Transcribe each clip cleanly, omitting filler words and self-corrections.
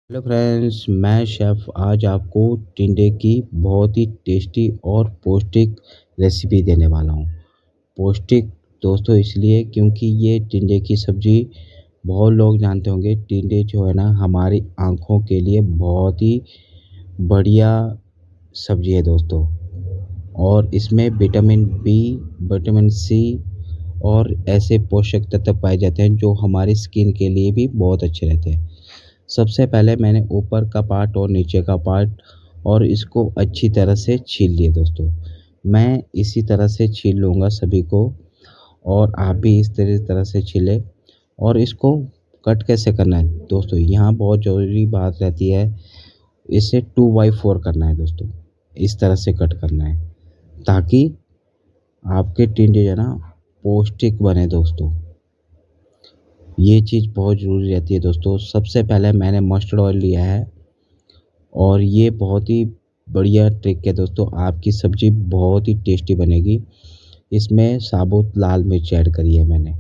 Hello friends, मैं chef आज आपको टिंडे की बहुत ही टेस्टी और पौष्टिक रेसिपी देने वाला हूँ। पौष्टिक दोस्तों इसलिए क्योंकि ये टिंडे की सब्ज़ी बहुत लोग जानते होंगे। टिंडे जो है ना हमारी आँखों के लिए बहुत ही बढ़िया सब्ज़ी है दोस्तों। और इसमें विटामिन बी, विटामिन सी और ऐसे पोषक तत्व पाए जाते हैं जो हमारी स्किन के लिए भी बहुत अच्छे रहते हैं। सबसे पहले मैंने ऊपर का पार्ट और नीचे का पार्ट और इसको अच्छी तरह से छील लिए दोस्तों। मैं इसी तरह से छील लूँगा सभी को और आप भी इस तरह से छीलें। और इसको कट कैसे करना है दोस्तों, यहाँ बहुत ज़रूरी बात रहती है। इसे 2/4 करना है दोस्तों, इस तरह से कट करना है ताकि आपके टिंडे जो है ना पौष्टिक बने दोस्तों। ये चीज़ बहुत ज़रूरी रहती है दोस्तों। सबसे पहले मैंने मस्टर्ड ऑयल लिया है और ये बहुत ही बढ़िया ट्रिक है दोस्तों, आपकी सब्ज़ी बहुत ही टेस्टी बनेगी। इसमें साबुत लाल मिर्च ऐड करी है मैंने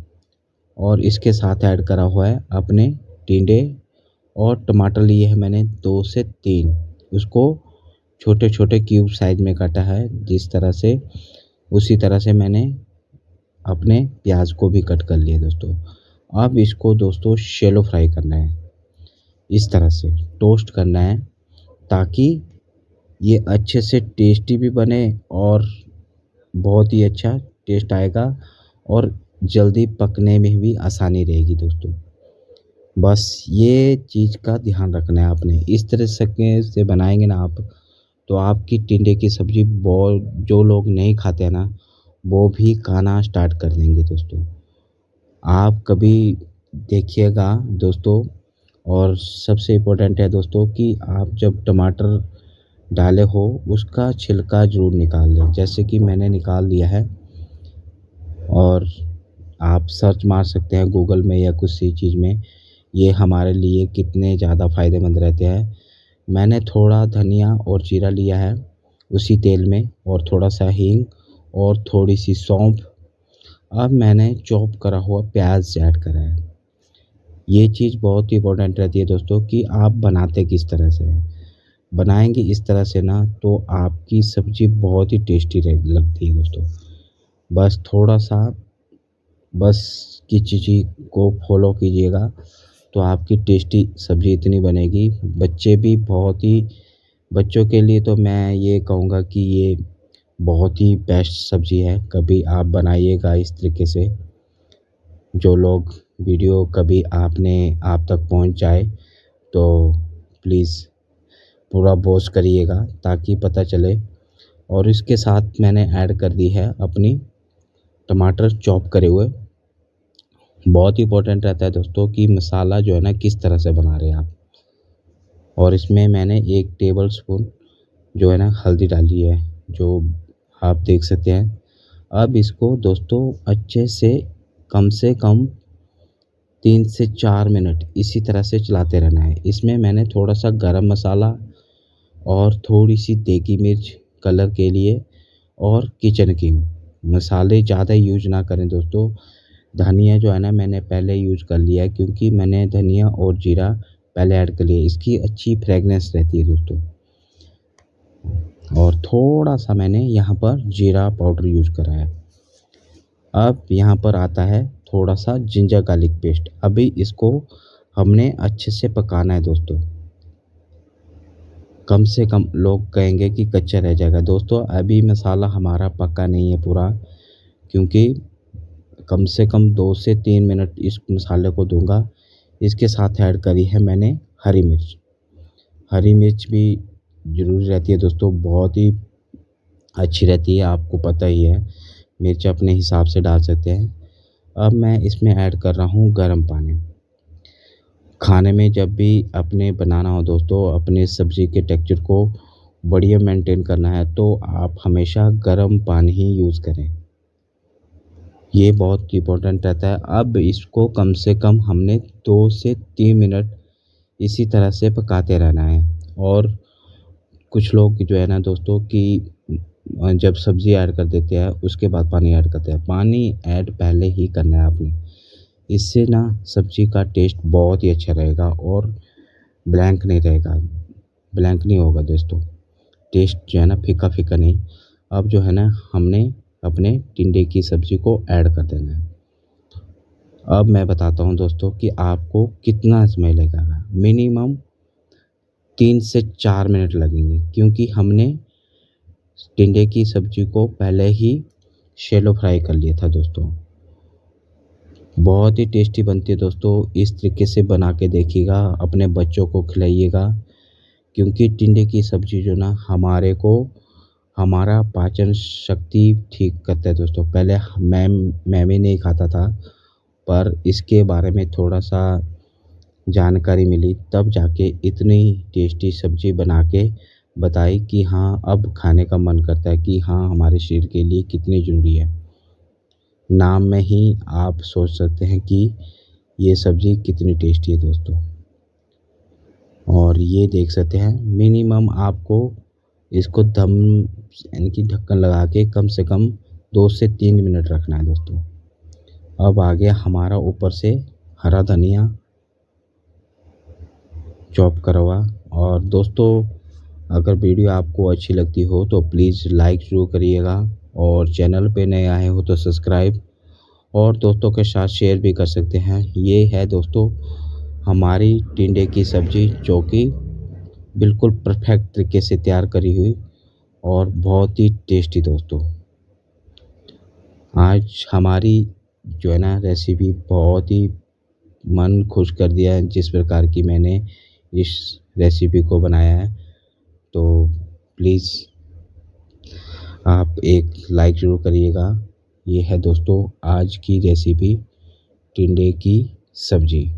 और इसके साथ ऐड करा हुआ है अपने टिंडे और टमाटर लिए हैं मैंने 2 से 3। उसको छोटे-छोटे क्यूब साइज़ में काटा है जिस तरह से, उसी तरह से मैंने अपने प्याज को भी कट कर लिया दोस्तों। अब इसको दोस्तों शैलो फ्राई करना है, इस तरह से टोस्ट करना है ताकि ये अच्छे से टेस्टी भी बने और बहुत ही अच्छा टेस्ट आएगा और जल्दी पकने में भी आसानी रहेगी दोस्तों। बस ये चीज़ का ध्यान रखना है आपने। इस तरह से बनाएँगे ना आप, तो आपकी टिंडे की सब्ज़ी बहुत, जो लोग नहीं खाते हैं ना, वो भी खाना स्टार्ट कर देंगे दोस्तों। आप कभी देखिएगा दोस्तों। और सबसे इम्पोर्टेंट है दोस्तों कि आप जब टमाटर डाले हो उसका छिलका ज़रूर निकाल लें, जैसे कि मैंने निकाल लिया है। और आप सर्च मार सकते हैं गूगल में या किसी चीज़ में, ये हमारे लिए कितने ज़्यादा फ़ायदेमंद रहते हैं। मैंने थोड़ा धनिया और जीरा लिया है उसी तेल में, और थोड़ा सा हींग और थोड़ी सी सौंफ। अब मैंने चॉप करा हुआ प्याज ऐड करा है। ये चीज़ बहुत ही इम्पोर्टेंट रहती है दोस्तों कि आप बनाते किस तरह से हैं। बनाएँगे इस तरह से ना तो आपकी सब्ज़ी बहुत ही टेस्टी रह लगती है दोस्तों। बस थोड़ा-सा बस चीज़ को फ़ॉलो कीजिएगा तो आपकी टेस्टी सब्ज़ी इतनी बनेगी। बच्चे भी बहुत ही, बच्चों के लिए तो मैं ये कहूँगा कि ये बहुत ही बेस्ट सब्ज़ी है। कभी आप बनाइएगा इस तरीके से। जो लोग वीडियो कभी आप तक पहुँच जाए तो प्लीज़ पूरा वॉच करिएगा ताकि पता चले। और इसके साथ मैंने ऐड कर दी है अपनी टमाटर चॉप करे हुए। बहुत ही इम्पोर्टेंट रहता है दोस्तों कि मसाला जो है ना किस तरह से बना रहे हैं आप। और इसमें मैंने 1 टेबल स्पून जो है ना हल्दी डाली है, जो आप देख सकते हैं। अब इसको दोस्तों अच्छे से कम 3 से 4 मिनट इसी तरह से चलाते रहना है। इसमें मैंने थोड़ा-सा गरम मसाला और थोड़ी-सी देगी मिर्च कलर के लिए और किचन किंग, मसाले ज़्यादा यूज़ ना करें दोस्तों। धनिया जो है ना मैंने पहले यूज़ कर लिया है क्योंकि मैंने धनिया और जीरा पहले ऐड कर लिया है। इसकी अच्छी फ्रेगनेंस रहती है दोस्तों। और थोड़ा-सा मैंने यहाँ पर जीरा पाउडर यूज़ करा है। अब यहाँ पर आता है थोड़ा-सा जिंजर गार्लिक पेस्ट। अभी इसको हमने अच्छे से पकाना है दोस्तों। कम से कम लोग कहेंगे कि कच्चा रह जाएगा। दोस्तों अभी मसाला हमारा पका नहीं है पूरा, क्योंकि कम से कम 2 से 3 मिनट इस मसाले को दूँगा। इसके साथ ऐड करी है मैंने हरी मिर्च। हरी मिर्च भी ज़रूरी रहती है दोस्तों, बहुत ही अच्छी रहती है, आपको पता ही है। मिर्च अपने हिसाब से डाल सकते हैं। अब मैं इसमें ऐड कर रहा हूँ गर्म पानी। खाने में जब भी अपने बनाना हो दोस्तों, अपने सब्ज़ी के टेक्सचर को बढ़िया मेंटेन करना है तो आप हमेशा गर्म पानी ही यूज़ करें। ये बहुत इम्पोर्टेंट रहता है। अब इसको कम से कम हमने 2 से 3 मिनट इसी तरह से पकाते रहना है। और कुछ लोग जो है ना दोस्तों कि जब सब्ज़ी ऐड कर देते हैं उसके बाद पानी ऐड करते हैं। पानी ऐड पहले ही करना है आपने। इससे ना सब्ज़ी का टेस्ट बहुत ही अच्छा रहेगा और ब्लैंक नहीं रहेगा, ब्लैंक नहीं होगा दोस्तों। टेस्ट जो है ना फीका फीका नहीं। अब जो है ना हमने अपने टिंडे की सब्ज़ी को ऐड कर देना है। अब मैं बताता हूँ दोस्तों कि आपको कितना समय लगेगा। मिनिमम 3 से 4 मिनट लगेंगे, क्योंकि हमने टिंडे की सब्ज़ी को पहले ही शैलो फ्राई कर लिया था दोस्तों। बहुत ही टेस्टी बनती है दोस्तों, इस तरीके से बना के देखिएगा, अपने बच्चों को खिलाइएगा। क्योंकि टिंडे की सब्ज़ी जो ना हमारा पाचन शक्ति ठीक करता है दोस्तों। पहले मैं भी नहीं खाता था, पर इसके बारे में थोड़ा-सा जानकारी मिली, तब जाके इतनी टेस्टी सब्ज़ी बना के बताई कि हाँ, अब खाने का मन करता है कि हाँ, हमारे शरीर के लिए कितनी ज़रूरी है। नाम में ही आप सोच सकते हैं कि ये सब्ज़ी कितनी टेस्टी है दोस्तों। और ये देख सकते हैं, मिनिमम आपको इसको दम यानी कि ढक्कन लगा के कम से कम 2 से 3 मिनट रखना है दोस्तों। अब आ गया हमारा ऊपर से हरा धनिया चॉप करा हुआ। और दोस्तों, अगर वीडियो आपको अच्छी लगती हो तो प्लीज़ लाइक ज़रूर करिएगा, और चैनल पे नए आए हो तो सब्सक्राइब, और दोस्तों के साथ शेयर भी कर सकते हैं। ये है दोस्तों हमारी टिंडे की सब्ज़ी, जो कि बिल्कुल परफेक्ट तरीके से तैयार करी हुई और बहुत ही टेस्टी दोस्तों। आज हमारी जो है ना रेसिपी बहुत ही मन खुश कर दिया है, जिस प्रकार की मैंने इस रेसिपी को बनाया है। तो प्लीज़ आप एक लाइक ज़रूर करिएगा। ये है दोस्तों आज की रेसिपी, टिंडे की सब्ज़ी।